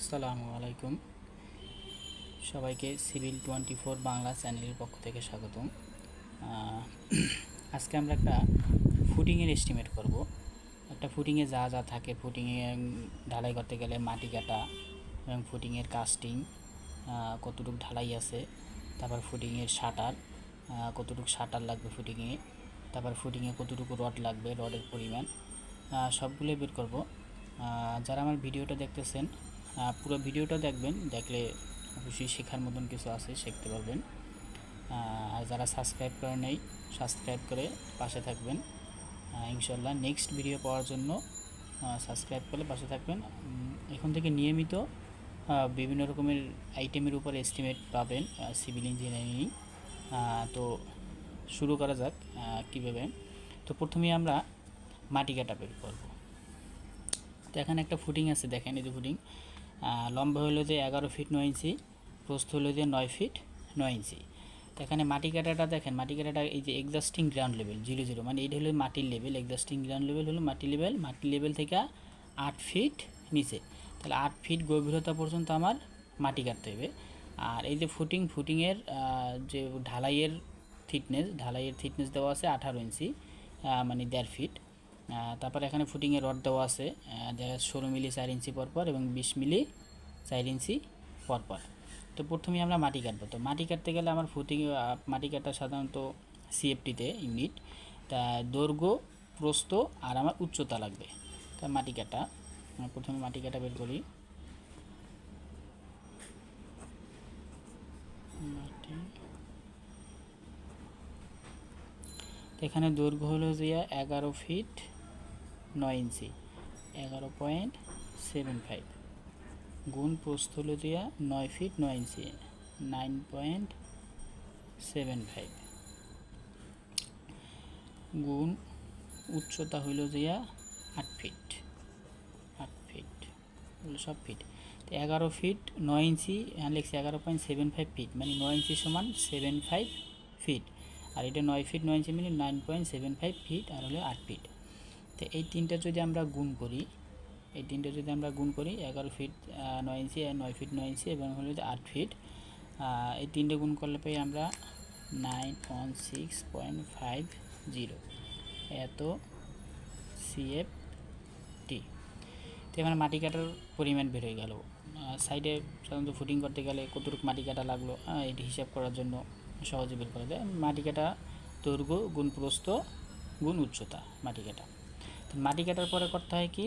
আসসালামু আলাইকুম। সবাইকে সিভিল 24 বাংলা চ্যানেলের পক্ষ থেকে স্বাগতম। আজকে আমরা একটা ফুটিংয়ের এস্টিমেট করব। একটা ফুটিংয়ে যা যা থাকে, ফুটিংয়ে ঢালাই করতে গেলে মাটি কাটা এবং ফুটিংয়ের কাস্টিং, কতটুকু ঢালাই আছে, তারপর ফুটিংয়ের শাটার, কতটুকু শাটার লাগবে ফুটিংয়ে, তারপর ফুটিংয়ে কতটুকু রড লাগবে, রডের পরিমাণ, সবগুলোই বের করব। যারা আমার ভিডিওটা দেখতেছেন পুরো ভিডিওটা দেখবেন, দেখলে অবশ্যই শেখার মতন কিছু আছে, শিখতে পারবেন। আর যারা সাবস্ক্রাইব করে নেই, সাবস্ক্রাইব করে পাশে থাকবেন। ইনশাল্লাহ নেক্সট ভিডিও পাওয়ার জন্য সাবস্ক্রাইব করলে পাশে থাকবেন। এখন থেকে নিয়মিত বিভিন্ন রকমের আইটেমের উপর এস্টিমেট পাবেন সিভিল ইঞ্জিনিয়ারিং। তো শুরু করা যাক কীভাবে। তো প্রথমেই আমরা মাটি কাটা বের করব। তো এখানে একটা ফুটিং আছে, দেখেন এই যে ফুটিং, লম্বা হলো যে 11 ফিট 9 ইঞ্চি, প্রস্থ হলো যে 9 ফিট 9 ইঞ্চি। তো এখানে মাটি কাটাটা দেখেন, মাটি কাটাটা এই যে এক্সাস্টিং গ্রাউন্ড লেভেল 0 মানে এইটা হলো মাটির লেভেল, এক্সাস্টিং গ্রাউন্ড লেভেল হলো মাটির লেভেল থেকে 8 ফিট নিচে। তাহলে 8 ফিট গভীরতা পর্যন্ত আমার মাটি কাটতে হবে। আর এই যে ফুটিংয়ের যে ঢালাইয়ের থিকনেস দেওয়া আছে 18 ইঞ্চি, মানে 1.5 ফিট। তারপর এখানে ফুটিংয়ে রড দেওয়া আছে 16 মিলি 4 ইঞ্চি পরপর এবং 20 মিলি 4 ইঞ্চি পরপর। তো প্রথমেই আমরা মাটি কাটবো। তো মাটি কাটতে গেলে আমার মাটি কাটা সাধারণত সিএফটিতে ইউনিট, তা দৈর্ঘ্য, প্রস্থ আর আমার উচ্চতা লাগবে। তা প্রথমে মাটি কাটা বের করি। এখানে দৈর্ঘ্য হলো যে 11 ফিট 9 ইঞ্চি, 11.75, গুণ প্রস্থ হলো দিয়া 9 ফিট 9 ইঞ্চি, 9.75, গুণ উচ্চতা হইল দিয়া 8 ফিট হলো সব ফিট। তো 11 ফিট 9 ইঞ্চি লিখছি 11.75 ফিট, মানে 9 ইঞ্চি সমান 75 ফিট। আর এটা 9 ফিট 9 ইঞ্চি মানে 9.75 ফিট, আর হলো 8 ফিট। তো এই তিনটা যদি আমরা গুণ করি, 11 ফিট 9 ইঞ্চি, 9 ফিট 9 ইঞ্চি এবং হলো 8 ফিট, এই তিনটে গুণ করলে পাই আমরা 916.50 এত সিএফটি। তো এখানে মাটি কাটার পরিমাণ বের হয়ে গেল। সাইডে সাধারণত ফুটিং করতে গেলে কতটুকু মাটি কাটা লাগলো এটি হিসাব করার জন্য সহজে বের করা যায়। মাটি কাটা দৈর্ঘ্য গুণ প্রস্থ গুণ উচ্চতা মাটি কাটা। তো মাটি কাটার পরে করতে হয় কি,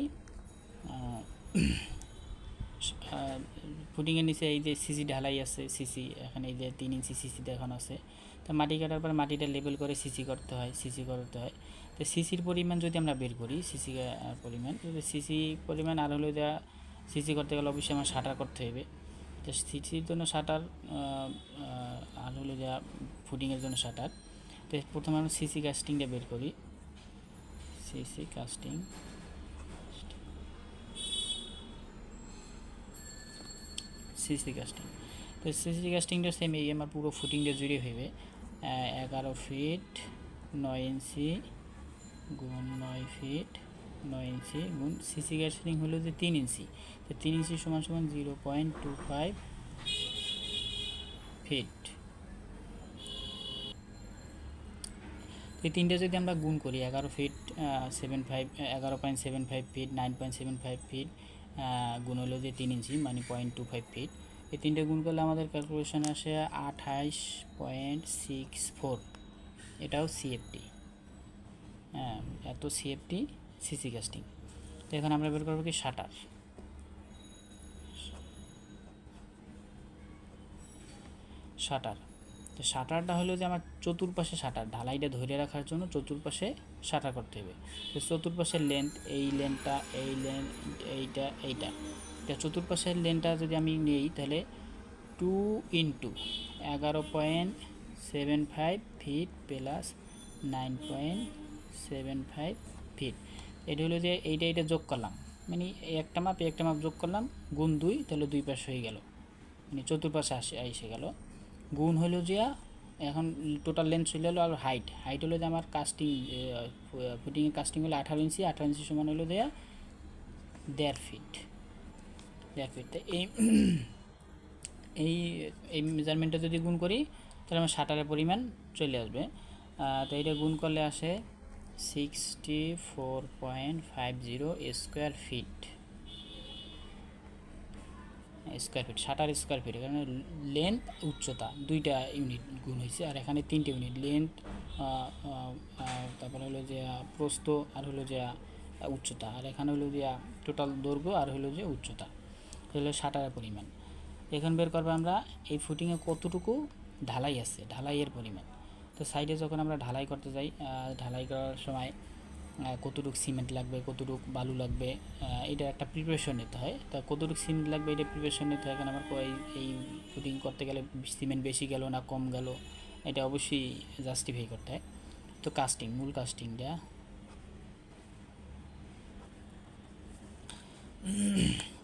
ফুটিংয়ের নিচে এই যে সিসি ঢালাই আছে, সিসি এখানে এই যে 3 ইঞ্চি সিসি দেখানো আছে। তো মাটি কাটার পর মাটিটা লেবেল করে সিসি করতে হয়। তো সিসির পরিমাণ যদি আমরা বের করি, সিসি পরিমাণ আর হলো দেওয়া, সিসি করতে গেলে অবশ্যই আমার শাটার করতে হবে। তো সিসির জন্য শাটার আর হলো দেওয়া ফুটিংয়ের জন্য শাটার। তো প্রথমে আমরা সিসি কাস্টিংটা বের করি। সিসি কাস্টিং তো সিসি কাস্টিংটা সেম এই আমার পুরো ফুটিংটা জুড়ে হইবে 11 ফিট 9 ইঞ্চি গুণ 9 ফিট 9 ইঞ্চি গুণ সিসি কাস্টিং হলো যে 3 ইঞ্চি। তো 3 ইঞ্চি সমান 0.25 ফিট। এই তিনটে যদি আমরা গুণ করি, 11 ফিট 11.75 ফিট, 9.75 ফিট গুণ হলো যে 3 ইঞ্চি মানে 0.25 ফিট। এই তিনটে গুণ করলে আমাদের ক্যালকুলেশন আসে 28.64, এটাও সিএফটি। এত সিএফটি সিসি কাস্টিং। তো এখন আমরা বের করবো কি শাটার। তো শাটারটা হলো যে আমার চতুর্পাশে শাটার, ঢালাইটা ধরে রাখার জন্য চতুর্পাশে শাটার করতে হবে। তো চতুর্পাশের লেন্থ, এই লেন্থটা, এইটা চতুর্পাশের লেন্থটা যদি আমি নিই তাহলে 2 × 11.75 ফিট প্লাস 9.75 ফিট। এটা হলো যে এইটা যোগ করলাম, মানে একটা মাপ যোগ করলাম, গুণ 2, তাহলে 2 পাশ হয়ে গেল, মানে চতুর্পাশে এসে গেল। গুণ হলো যে এখন টোটাল লেন্থ চলে হলো, আর হাইট হলো যে আমার ফুটিংয়ের কাস্টিং হলো 18 ইঞ্চি, 18 ইঞ্চি সমান হলো যে 1.5 ফিট। দেড় ফিট। তো এই এই এই মেজারমেন্টটা যদি গুণ করি তাহলে আমার শাটারের পরিমাণ চলে আসবে। তো এটা গুণ করলে আসে 64.50 square feet. Shutter square feet, এখানে লেন্থ উচ্চতা দুইটা ইউনিট গুণ হয়েছে, আর এখানে তিনটে ইউনিট লেন্থ, তারপরে হলো যে প্রস্থ, আর হলো যে উচ্চতা, আর এখানে হলো যে টোটাল দৈর্ঘ্য আর হলো যে উচ্চতা, হলো শাটারের পরিমাণ। এখন বের করবো আমরা এই ফুটিংয়ে কতটুকু ঢালাই আছে, ঢালাইয়ের পরিমাণ। তো সাইডে যখন আমরা ঢালাই করতে যাই, ঢালাই করার সময় কতটুকু সিমেন্ট লাগবে, কতটুকু বালু লাগবে, এটা একটা প্রিপারেশন নিতে হয়। তা কতটুকু সিমেন্ট লাগবে এটা প্রিপারেশন নিতে হয়, কারণ আমার এই ফুটিং করতে গেলে সিমেন্ট বেশি গেল না কম গেল এটা অবশ্যই জাস্টিফাই করতে হয়। তো কাস্টিং, মূল কাস্টিংটা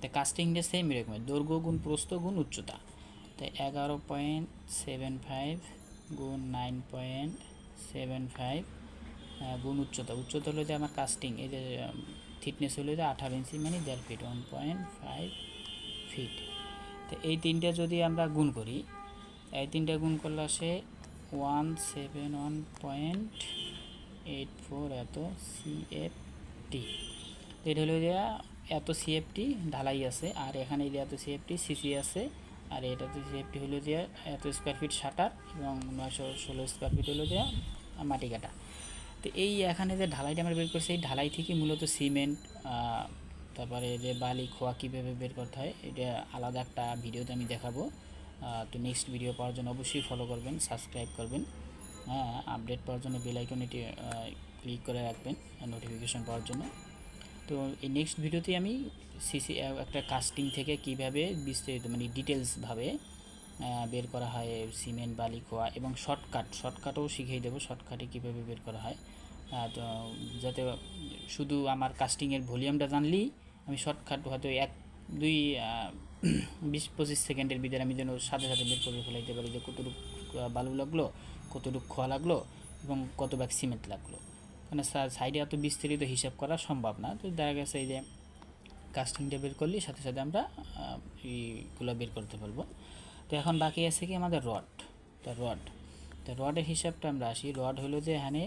তো কাস্টিংটা সেম এরকম, দৈর্ঘ্য গুণ প্রস্থ গুণ উচ্চতা। তো 11.75 গুণ 9.75 গুণ উচ্চতা। উচ্চতা হলো যে আমার কাস্টিং, এই যে থিকনেস হলো যে 18 ইঞ্চি, মানে 1.5 ফিট, 1.5 ফিট। তো এই তিনটা যদি আমরা গুণ করি, এই তিনটা গুণ করলে আসে 171.84 এত সিএফটি। এটা হলো যে এত সিএফটি ঢালাই আছে, আর এখানে যে এত সিএফটি সিসি আছে, আর এটাতে সিএফটি হলো যে এত স্কোয়ার ফিট শাটার, এবং 916 স্কোয়ার ফিট হলো যে মাটি কাটা। তো এই এখানে যে ঢালাইটা আমরা বের করছি, এই ঢালাই থেকে মূলত সিমেন্ট, তারপরে যে বালি খোয়া কীভাবে বের করতে হয় এটা আলাদা একটা ভিডিওতে আমি দেখাবো। তো নেক্সট ভিডিও পাওয়ার জন্য অবশ্যই ফলো করবেন, সাবস্ক্রাইব করবেন, হ্যাঁ, আপডেট পাওয়ার জন্য বেল আইকনটি ক্লিক করে রাখবেন নোটিফিকেশন পাওয়ার জন্য। তো এই নেক্সট ভিডিওতে আমি সিসি একটা কাস্টিং থেকে কিভাবে বিস্তারিত মানে ডিটেলসভাবে বের করা হয় সিমেন্ট বালি খোয়া, এবং শর্টকাটও শিখিয়ে দেবো, শর্টকাটে কীভাবে বের করা হয়। তো যাতে শুধু আমার কাস্টিংয়ের ভলিউমটা জানলেই আমি শর্টকাট হয়তো 20-25 সেকেন্ডের ভিতরে আমি যেন সাথে সাথে বের করে ফেলাইতে পারি যে কতটুকু বালু লাগলো, কতটুকু খোয়া লাগলো, এবং কত ব্যাগ সিমেন্ট লাগলো। মানে সাইডে এত বিস্তারিত হিসাব করা সম্ভব না। তো দেখা গেছে এই যে কাস্টিংটা বের করলে সাথে সাথে আমরা এইগুলো বের করতে পারবো। তো এখন বাকি আছে কি আমাদের রড। তো রডের হিসাবটা আমরা আসি। রড হলো যে এখানে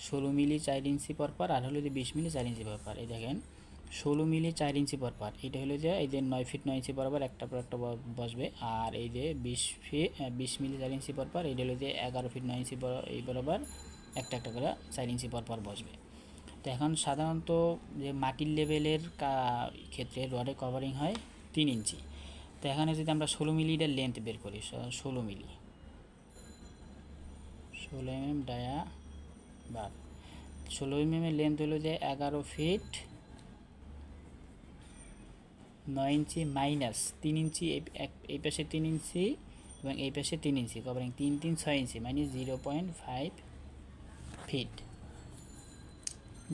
16 মিলি 4 ইঞ্চি পরপর, আর হলো যে 20 মিলি 4 ইঞ্চি পরপর। এই দেখেন 16 মিলি 4 ইঞ্চি পরপর, এটা হলো যে এই যে 9 ফিট 9 ইঞ্চি বরাবর একটা পর একটা বসবে, আর এই যে 20 মিলি 4 ইঞ্চি পরপর, এইটা হলো যে 11 ফিট 9 ইঞ্চি এই বরাবর একটা একটা করে 4 ইঞ্চি পরপর বসবে। তো এখন সাধারণত যে মাটির লেভেলের ক্ষেত্রে রডে কভারিং হয় 3 ইঞ্চি। তো এখানে যদি আমরা 16 মিলিটার লেন্থ বের করি, 16 মিলি 16 mm ডায়া বার, 16 mm এর লেন্থ হলো যে 11 ফিট 9 ইঞ্চি মাইনাস 3 ইঞ্চি, এই পাশে 3 ইঞ্চি এবং এই পাশে 3 ইঞ্চি, কভারিং 3 3 6 ইঞ্চি, মানে 0.5 ফিট।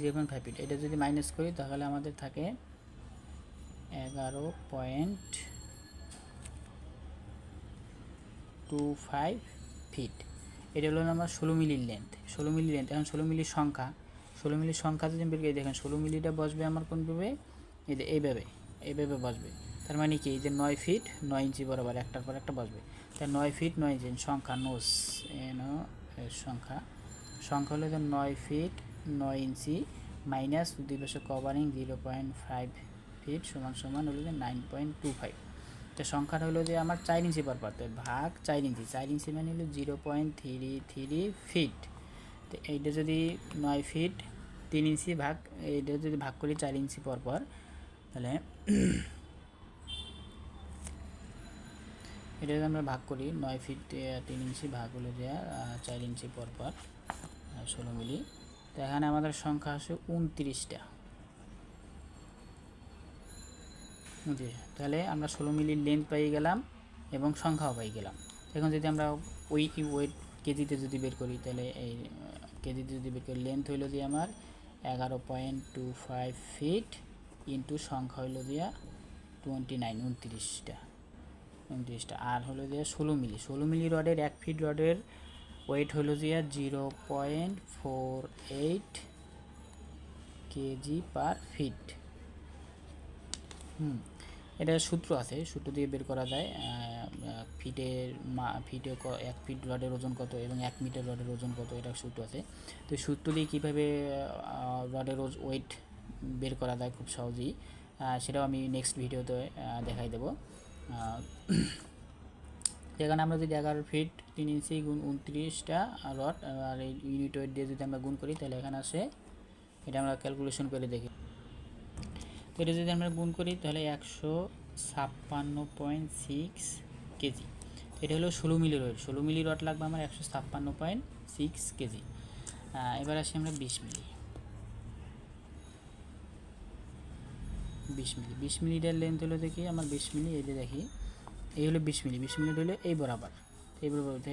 0.5 ফিট এটা যদি মাইনাস করি তাহলে আমাদের থাকে 11.25 ফিট। এটা হলো আমার 16 মিলির লেন্থ। 16 মিলি লেন্থ। এখন 16 মিলির সংখ্যা, 16 মিলির সংখ্যা যদি বের করি, দেখেন 16 মিলিটা বসবে আমার কোনভাবে, এই যে এইভাবে বসবে। তার মানে কি, এই যে 9 ফিট 9 ইঞ্চি বরাবর একটার পর একটা বসবে। তাই 9 ফিট 9 ইঞ্চি সংখ্যা নোস এর সংখ্যা হলো যে 9 ফিট 9 ইঞ্চি মাইনাস দুই পাশে কভারিং 0.5 ফিট সমান হলো যে 9.25। তো সংখ্যাটা হলো যে আমার 4 ইঞ্চি পরপর, তো ভাগ 4 ইঞ্চি, 4 ইঞ্চি মানে হলো 0.33 ফিট। তো এইটা যদি 9 ফিট 3 ইঞ্চি ভাগ, এইটা যদি ভাগ করি 4 ইঞ্চি পরপর, তাহলে এটা যদি আমরা ভাগ করি 9 ফিট 3 ইঞ্চি ভাগ হলো যে 4 ইঞ্চি পরপর 16 মিলি। তো এখানে আমাদের সংখ্যা আসে 29টা। তাহলে আমরা 16 মিলির লেন্থ পাই গেলাম এবং সংখ্যাও পাই গেলাম। এখন যদি আমরা ওয়েট কেজিতে যদি বের করি, তাহলে এই কেজিতে যদি বের করি, লেন্থ হইল দিয়ে আমার 11.25 ফিট ইন্টু সংখ্যা হইল দিয়া 29, আর হলো দিয়ে 16 মিলি রডের 1 ফিট রডের ওয়েট হলো দিয়া 0.48 কেজি পার ফিট। এটা সূত্র আছে, সূত্র দিয়ে বের করা যায় ফিটের ফিটে 1 ফিট রডের ওজন কত এবং 1 মিটার রডের ওজন কত, এটা সূত্র আছে। তো সূত্র দিয়ে কীভাবে রডের ওয়েট বের করা যায় খুব সহজেই, সেটাও আমি নেক্সট ভিডিওতে দেখাই দেবো। এখানে আমরা যদি 11 ফিট 3 ইঞ্চি গুণ 29টা রড আর এই ইউনিট ওয়েট দিয়ে যদি আমরা গুণ করি তাহলে এখানে আসে, এটা আমরা ক্যালকুলেশন করে দেখি। তো এটা যদি আমরা গুণ করি তাহলে 156.6 কেজি। এটা হলো 16 মিলি রড, 16 মিলি রড লাগবে আমার 156.6 কেজি। এবার আসি আমরা 20 মিলি, 20 মিলিটার লেন্থ হলো দেখি আমার 20 মিলি, এই যে দেখি এই হলো 20 মিলি, 20 মিলি হলো এই বরাবর, এই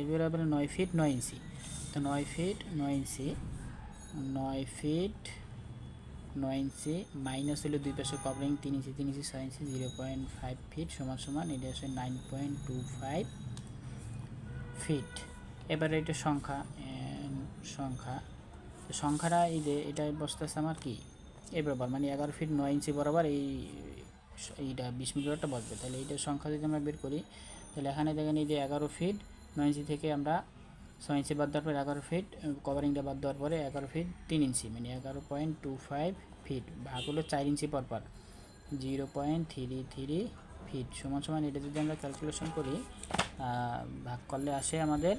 বরাবর 9 ফিট 9 ইঞ্চি। তো 9 ফিট 9 ইঞ্চি, 9 ফিট 9 ইঞ্চি মাইনাস হলো দুই পাশে কভারিং 3 ইঞ্চি 3 ইঞ্চি 6 ইঞ্চি 0.5 ফিট সমান সমান এটা আসে 9.25 ফিট। এবারে এটা সংখ্যাটা এই যে এটা বসতেছে আমার কি এই বরাবর, মানে 11 ফিট 9 ইঞ্চি বরাবর এইটা 20 মিলি রডটা বসবে। তাহলে এইটার সংখ্যা যদি আমরা বের করি তাহলে এখানে দেখেন এই যে 11 ফিট 9 ইঞ্চি থেকে আমরা 6 ইঞ্চি বাদ দেওয়ার পরে 11 ফিট কভারিংটা বাদ দেওয়ার পরে 11 ফিট 3 ইঞ্চি মানে 11.25 ফিট ভাগ হলো 4 ইঞ্চি পরপর 0.33 ফিট সমান সমান এটা যদি আমরা ক্যালকুলেশন করি ভাগ করলে আসে আমাদের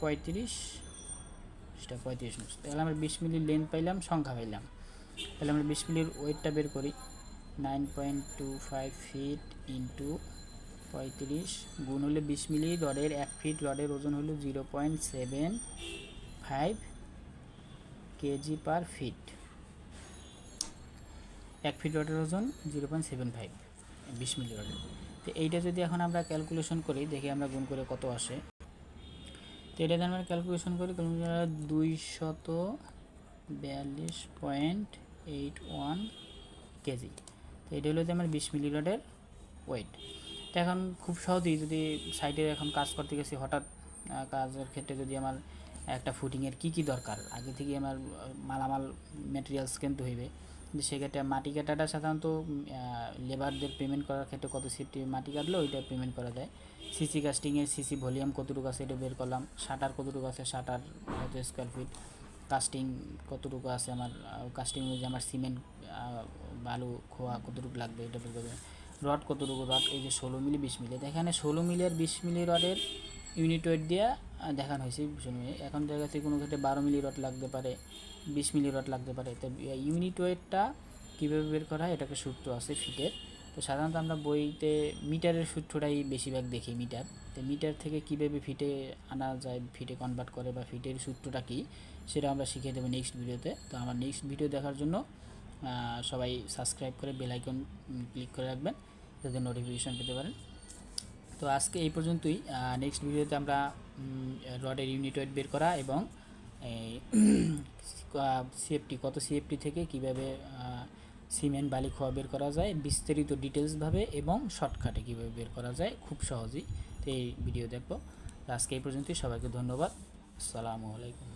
35 তাহলে আমরা 20 মিলি লেন্থ পাইলাম, সংখ্যা পাইলাম। তাহলে আমরা 20 মিলির ওয়েটটা বের করি 9.25 ফিট ইন্টু 35 গুণ হলে 20 মিলি রডের 1 ফিট রডের ওজন হলো 0.75 কেজি পার ফিট। 1 ফিট রডের ওজন 0.75 20 মিলি রডের। তো এইটা যদি এখন আমরা ক্যালকুলেশন করি দেখি আমরা গুণ করে কত আসে। তো এটা যদি আমরা ক্যালকুলেশন করি 242.81 কেজি। তো এটা হলো যে আমার 20 মিলি রডের ওয়েট। তো এখন খুব সহজেই যদি সাইডে এখন কাজ করতে গেছি হঠাৎ কাজের ক্ষেত্রে যদি আমার একটা ফুটিংয়ের কী দরকার আগে থেকে আমার মালামাল ম্যাটেরিয়ালস কিনতে হইবে, কিন্তু সেক্ষেত্রে মাটি কাটাটা সাধারণত লেবারদের পেমেন্ট করার ক্ষেত্রে কত সিফটি মাটি কাটলো ওইটা পেমেন্ট করা যায়। সিসি কাস্টিংয়ের সিসি ভলিউম কতটুকু আছে এটা বের করলাম, শাটার কতটুকু আছে শাটার কত স্কোয়ার ফিট, কাস্টিং কতটুকু আছে আমার কাস্টিং অনুযায়ী আমার সিমেন্ট বালু খোয়া কতটুকু লাগবে এটা বের করবে, রড কতটুকু রড এই যে 16 মিলি 20 মিলি, এখানে 16 মিলি আর 20 মিলি রডের ইউনিট ওয়েট দিয়ে দেখানো হয়েছে 20 মিলি। এখন দেখা যাচ্ছে কোনো ক্ষেত্রে 12 মিলি রড লাগতে পারে 20 মিলি রড লাগতে পারে। তো ইউনিট ওয়েটটা কীভাবে বের করা হয় এটাকে সূত্র আছে ফিটের। তো সাধারণত আমরা বইতে মিটারের সূত্রটাই বেশিরভাগ দেখি মিটার। তো মিটার থেকে কীভাবে ফিটে আনা যায়, ফিটে কনভার্ট করে বা ফিটের সূত্রটা কী সেটা আমরা শিখিয়ে দেবো নেক্সট ভিডিওতে। তো আমার নেক্সট ভিডিও দেখার জন্য সবাই সাবস্ক্রাইব করে বেল আইকন ক্লিক করে রাখবেন যাতে নোটিফিকেশন পেতে পারেন। তো আজকে এই পর্যন্তই। নেক্সট ভিডিওতে আমরা রডের ইউনিট ওয়েট বের করা এবং সিএফটি কত সিএফটি থেকে কীভাবে সিমেন্ট বালি খোয়া বের করা যায় বিস্তারিত ডিটেলসভাবে এবং শর্টকাটে কীভাবে বের করা যায় খুব সহজেই, তো এই ভিডিও দেখব। আজকে এই পর্যন্তই, সবাইকে ধন্যবাদ। আসসালামু আলাইকুম।